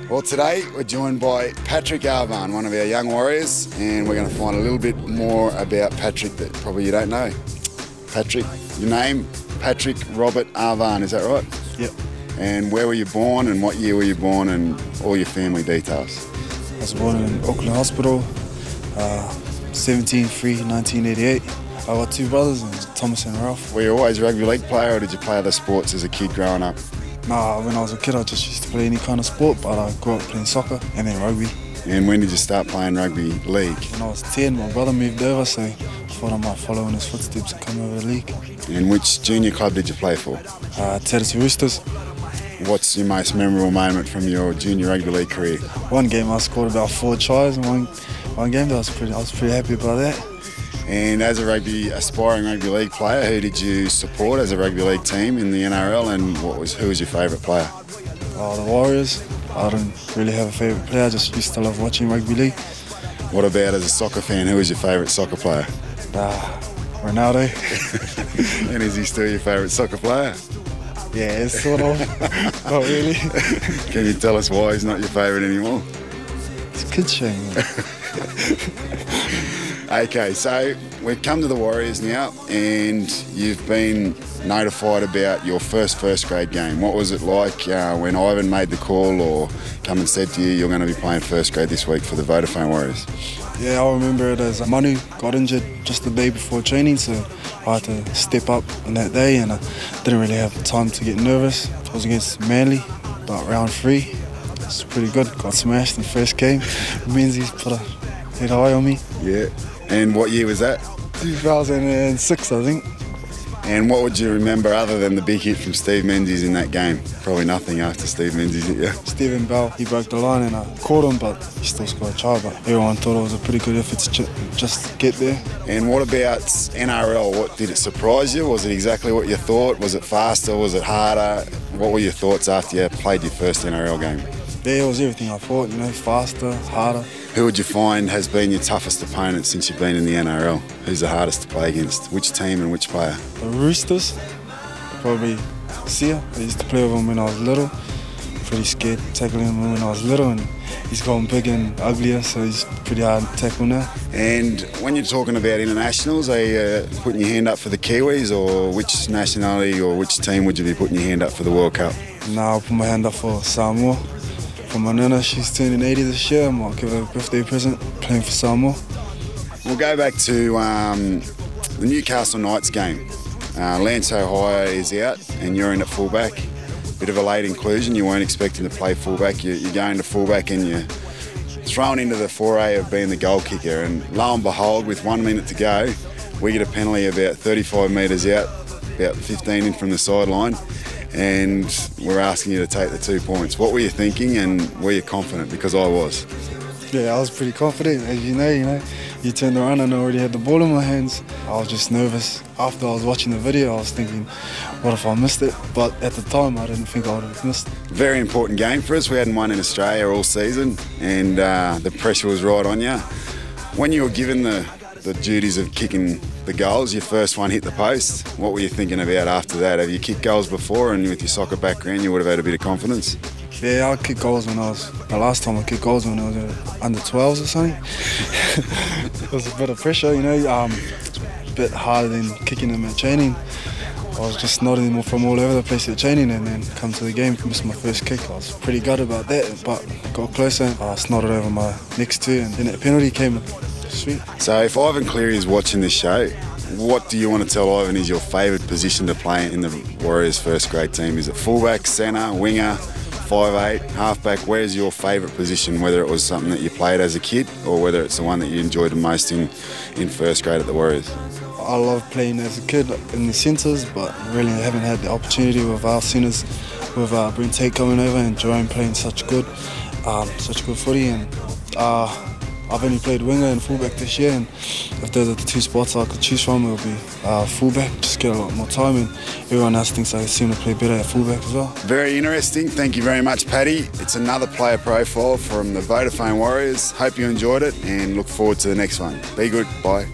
Well, today we're joined by Patrick Arvan, one of our young warriors, and we're going to find a little bit more about Patrick that probably you don't know. Patrick, your name? Patrick Robert Arvan, is that right? Yep. And where were you born and what year were you born and all your family details? I was born in Auckland Hospital, 17/3/1988. I got two brothers, Thomas and Ralph. Were you always a rugby league player or did you play other sports as a kid growing up? Nah, when I was a kid I just used to play any kind of sport, but I grew up playing soccer and then rugby. And when did you start playing rugby league? When I was 10, my brother moved over, so I thought I might follow in his footsteps and come over the league. And which junior club did you play for? Tennessee Roosters. What's your most memorable moment from your junior rugby league career? One game I scored about 4 tries in one game. I was pretty happy about that. And as a aspiring rugby league player, who did you support as a rugby league team in the NRL, and who was your favourite player? The Warriors. I don't really have a favourite player, I just used to love watching rugby league. What about as a soccer fan, who was your favourite soccer player? Ronaldo. And is he still your favourite soccer player? Yeah, sort of. Not really. Can you tell us why he's not your favourite anymore? It's a kid shame. Okay, so we've come to the Warriors now and you've been notified about your first grade game. What was it like when Ivan made the call or come and said to you you're going to be playing first grade this week for the Vodafone Warriors? Yeah, I remember it as Manu got injured just the day before training, so I had to step up on that day and I didn't really have time to get nervous. I was against Manly, about round 3. It's pretty good, got smashed in the first game. Menzies put a head high on me. Yeah. And what year was that? 2006, I think. And what would you remember other than the big hit from Steve Menzies in that game? Probably nothing after Steve Menzies hit you. Stephen Bell, he broke the line and I caught him, but he still scored a try. But everyone thought it was a pretty good effort to just get there. And what about NRL? What did it surprise you? Was it exactly what you thought? Was it faster? Was it harder? What were your thoughts after you played your first NRL game? Yeah, it was everything I thought, faster, harder. Who would you find has been your toughest opponent since you've been in the NRL? Who's the hardest to play against? Which team and which player? The Roosters, probably Sia. I used to play with him when I was little. Pretty scared tackling him when I was little, and he's gotten bigger and uglier, so he's pretty hard to tackle now. And when you're talking about internationals, are you putting your hand up for the Kiwis, or which nationality or which team would you be putting your hand up for the World Cup? Now I'll put my hand up for Samoa. For my nana, she's turning 80 this year. I might give her a birthday present, playing for Samoa. We'll go back to the Newcastle Knights game. Lance O'Hire is out and you're in at fullback. Bit of a late inclusion, you weren't expecting to play fullback. You're going to fullback and you're thrown into the foray of being the goal kicker. And lo and behold, with 1 minute to go, we get a penalty about 35 metres out, about 15 in from the sideline. And we're asking you to take the 2 points. What were you thinking and were you confident? Because I was. Yeah, I was pretty confident. As you know, you turned around and I already had the ball in my hands. I was just nervous. After I was watching the video, I was thinking, what if I missed it? But at the time, I didn't think I would have missed. Very important game for us. We hadn't won in Australia all season and the pressure was right on you. When you were given the duties of kicking the goals, your first one hit the post. What were you thinking about after that? Have you kicked goals before, and with your soccer background you would have had a bit of confidence? Yeah, I kicked goals when the last time I kicked goals when I was under 12s or something. It was a bit of pressure, a bit harder than kicking them at training. I was just nodding them from all over the place at training and then come to the game, missed my first kick. I was pretty gutted about that, but got closer. I snotted over my next two and then that penalty came. Sweet. So if Ivan Cleary is watching this show, what do you want to tell Ivan is your favourite position to play in the Warriors first grade team? Is it fullback, centre, winger, 5'8", halfback? Where's your favourite position, whether it was something that you played as a kid or whether it's the one that you enjoyed the most in first grade at the Warriors? I love playing as a kid in the centres, but really haven't had the opportunity with our centres, with Brent Tate coming over and Jerome playing such good footy. And I've only played winger and fullback this year, and if there's the 2 spots I could choose from, it would be fullback, just get a lot more time, and everyone else thinks I seem to play better at fullback as well. Very interesting. Thank you very much, Paddy. It's another player profile from the Vodafone Warriors. Hope you enjoyed it and look forward to the next one. Be good. Bye.